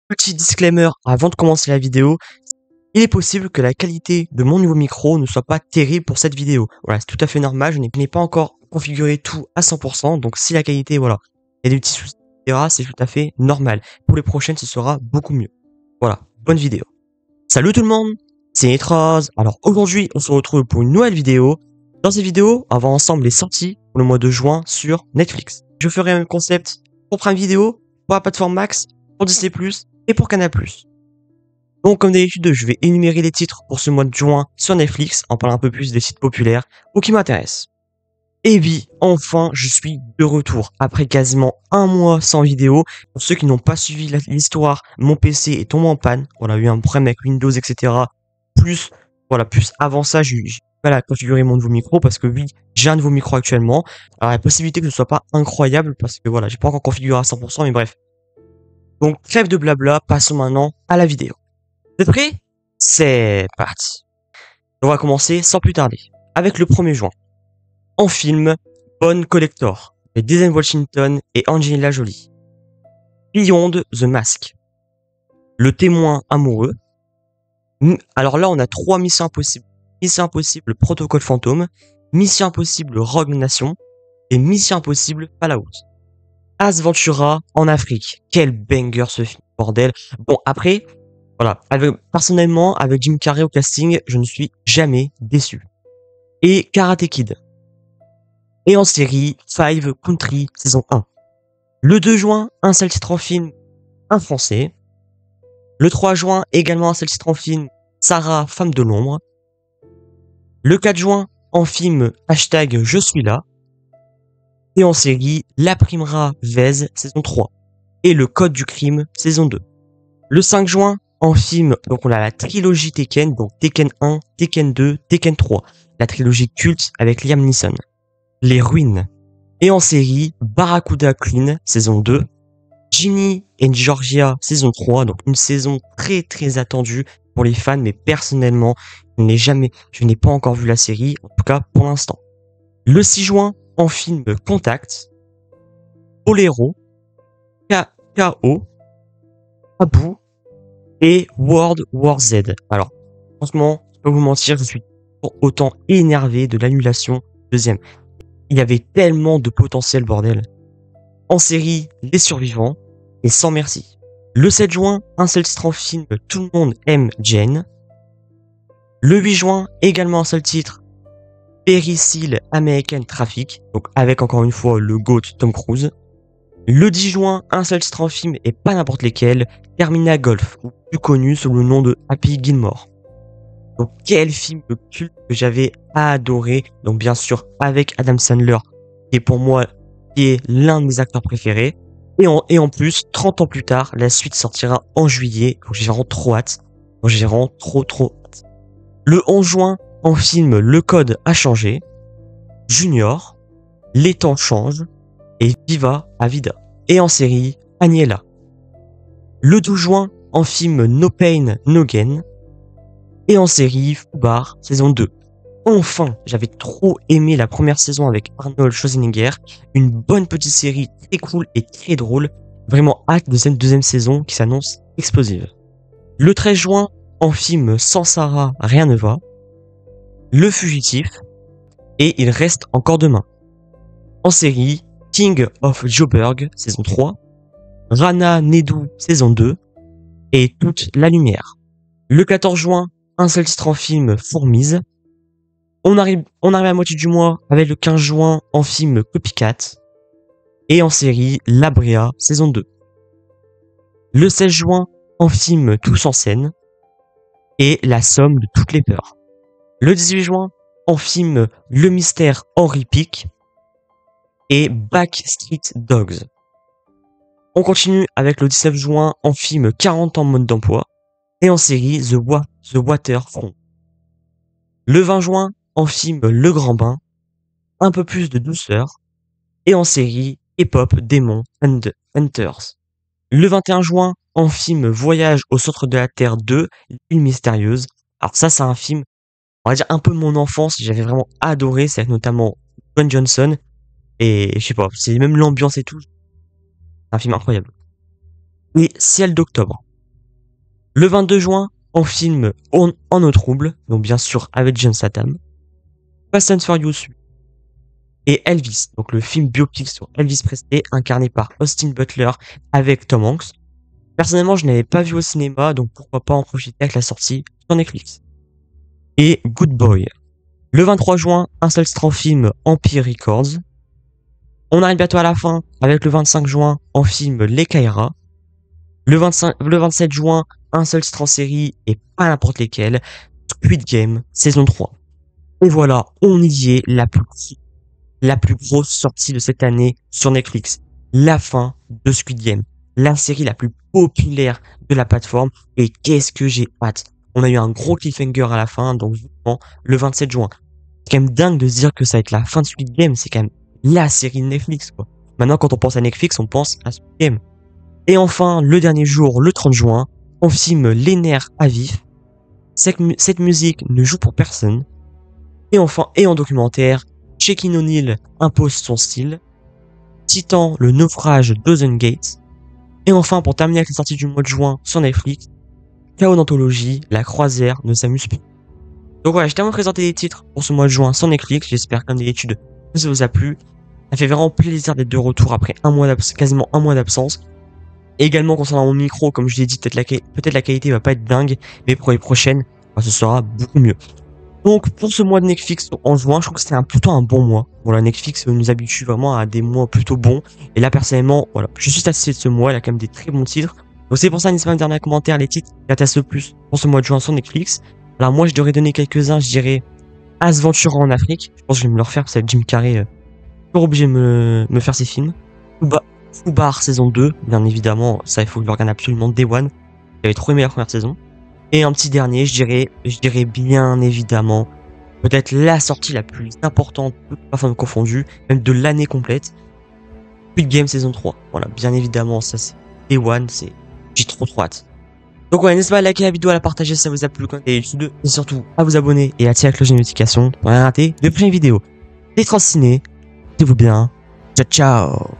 Petit disclaimer avant de commencer la vidéo, il est possible que la qualité de mon nouveau micro ne soit pas terrible pour cette vidéo. Voilà, c'est tout à fait normal, je n'ai pas encore configuré tout à 100%, donc si la qualité, voilà, il y a des petits soucis, etc., c'est tout à fait normal. Pour les prochaines, ce sera beaucoup mieux. Voilà, bonne vidéo. Salut tout le monde, c'est Nitraz. Alors aujourd'hui, on se retrouve pour une nouvelle vidéo. Dans cette vidéo, on va voir ensemble les sorties pour le mois de juin sur Netflix. Je ferai un concept pour Prime Video, pour la plateforme Max, pour Disney+, et pour Canal+. Donc comme d'habitude, je vais énumérer les titres pour ce mois de juin sur Netflix, en parlant un peu plus des sites populaires ou qui m'intéressent. Et oui, enfin, je suis de retour. Après quasiment un mois sans vidéo. Pour ceux qui n'ont pas suivi l'histoire, mon PC est tombé en panne. Voilà, eu un problème avec Windows, etc. Plus avant ça, j'ai du mal à configurer mon nouveau micro parce que oui, j'ai un nouveau micro actuellement. Alors, il y a possibilité que ce soit pas incroyable parce que voilà, j'ai pas encore configuré à 100%, mais bref. Donc, trêve de blabla, passons maintenant à la vidéo. Vous êtes prêts? C'est parti. On va commencer sans plus tarder avec le 1er juin. En film, Bone Collector, de Denzel Washington et Angelina Jolie. Beyond the Mask. Le témoin amoureux. Alors là, on a 3 missions impossibles. Mission impossible Protocole Fantôme, Mission impossible Rogue Nation et Mission impossible Fallout. Ace Ventura en Afrique. Quel banger ce film, bordel. Bon, après, voilà, personnellement, avec Jim Carrey au casting, je ne suis jamais déçu. Et Karate Kid. Et en série, Five Country, saison 1. Le 2 juin, un seul titre en film, un français. Le 3 juin, également un seul titre en film, Sarah, femme de l'ombre. Le 4 juin, en film, hashtag Je suis là. Et en série, La Primera Vez, saison 3. Et Le Code du crime, saison 2. Le 5 juin, en film, donc on a la trilogie Tekken, donc Tekken 1, Tekken 2, Tekken 3. La trilogie culte avec Liam Neeson. Les Ruines. Et en série, Barracuda Queen, saison 2. Ginny and Georgia, saison 3. Donc une saison très très attendue pour les fans, mais personnellement, je n'ai pas encore vu la série, en tout cas pour l'instant. Le 6 juin, en film Contact. Bolero. K.O. Abu. Et World War Z. Alors, franchement, je peux pas vous mentir, je suis autant énervé de l'annulation deuxième. Il y avait tellement de potentiel, bordel. En série, Les Survivants et Sans Merci. Le 7 juin, un seul titre en film, Tout le monde aime Jane. Le 8 juin, également un seul titre, Perry Seal American Traffic, donc avec encore une fois le GOAT Tom Cruise. Le 10 juin, un seul titre en film et pas n'importe lesquels, Termina Golf, ou plus connu sous le nom de Happy Gilmore. Donc quel film de culte que j'avais adoré, donc bien sûr avec Adam Sandler, qui est pour moi l'un de mes acteurs préférés. Et en plus, 30 ans plus tard, la suite sortira en juillet, donc j'ai vraiment trop hâte. Donc j'ai vraiment trop hâte. Le 11 juin, en film Le Code a changé, Junior, Les temps changent, et Viva Avida. Et en série, Agnella. Le 12 juin, en film No Pain, No Gain. Et en série, Fubar, saison 2. Enfin, j'avais trop aimé la première saison avec Arnold Schwarzenegger. Une bonne petite série très cool et très drôle. Vraiment hâte de cette deuxième saison qui s'annonce explosive. Le 13 juin, en film Sans Sarah, rien ne va. Le Fugitif. Et Il reste encore demain. En série, King of Joburg, saison 3, Rana Nedu, saison 2, et Toute la lumière. Le 14 juin, un seul titre en film, Fourmise. On arrive à la moitié du mois avec le 15 juin en film Copycat, et en série, La Brea, saison 2. Le 16 juin, en film Tous en scène, et La somme de toutes les peurs. Le 18 juin, en film Le mystère Henry Pick, et Backstreet Dogs. On continue avec le 19 juin en film 40 ans mode d'emploi et en série The Waterfront. Le 20 juin en film Le Grand Bain, un peu plus de douceur et en série Hip-Hop Demon Hunters. Le 21 juin en film Voyage au centre de la Terre 2, L'île mystérieuse. Alors ça c'est un film, on va dire un peu de mon enfance, j'avais vraiment adoré, c'est avec notamment Dwayne Johnson. Et je sais pas, c'est même l'ambiance et tout. C'est un film incroyable. Et Ciel d'octobre. Le 22 juin, en film En eau trouble, donc bien sûr avec Jason Statham. Fast and Furious et Elvis, donc le film biopic sur Elvis Presley, incarné par Austin Butler avec Tom Hanks. Personnellement, je n'avais pas vu au cinéma, donc pourquoi pas en profiter avec la sortie sur Netflix. Et Good Boy. Le 23 juin, un seul strand film Empire Records. On arrive bientôt à la fin avec le 25 juin en film Les Kaira. Le 27 juin, un seul strand série et pas n'importe lesquels. Squid Game, saison 3. Et voilà, on y est, la plus grosse sortie de cette année sur Netflix. La fin de Squid Game. La série la plus populaire de la plateforme. Et qu'est-ce que j'ai hâte. On a eu un gros cliffhanger à la fin, donc vraiment, le 27 juin. C'est quand même dingue de se dire que ça va être la fin de Squid Game. C'est quand même la série de Netflix, quoi. Maintenant, quand on pense à Netflix, on pense à Squid Game. Et enfin, le dernier jour, le 30 juin, on filme Les Nerfs à vif. Cette musique ne joue pour personne. Et enfin, et en documentaire, Shaquille O'Neal impose son style. Titan, le naufrage d'Ocean Gate. Et enfin, pour terminer avec les sorties du mois de juin sur Netflix, Chaos d'anthologie, La Croisière ne s'amuse plus. Donc voilà, je t'ai présenté les titres pour ce mois de juin sur Netflix. J'espère comme d'habitude que ça vous a plu. Ça fait vraiment plaisir d'être de retour après quasiment un mois d'absence. Et également concernant mon micro, comme je l'ai dit, peut-être la qualité va pas être dingue, mais pour les prochaines, ce sera beaucoup mieux. Donc pour ce mois de Netflix en juin, je trouve que c'était plutôt un bon mois. Voilà, Netflix nous habitue vraiment à des mois plutôt bons. Et là personnellement, voilà, je suis satisfait de ce mois, il a quand même des très bons titres. Donc c'est pour ça, n'hésitez pas à me dire dans les commentaires les titres qui intéressent le plus pour ce mois de juin sur Netflix. Alors moi je devrais donner quelques-uns, je dirais Ace Ventura en Afrique. Je pense que je vais me le refaire, parce que Jim Carrey toujours obligé de me faire ses films. Fubar saison 2, bien évidemment, ça il faut que je le regarde absolument Day One. J'avais trop aimé la première saison. Et un petit dernier, je dirais bien évidemment, peut-être la sortie la plus importante, enfin confondue, même de l'année complète, Squid Game saison 3. Voilà, bien évidemment, ça c'est Day One, j'ai trop hâte. Donc ouais, n'hésitez pas à liker la vidéo, à la partager si ça vous a plu, et surtout à vous abonner et à activer la cloche de notification pour rien rater de prochaines vidéos. Les Transciné, c'est vous bien, ciao ciao.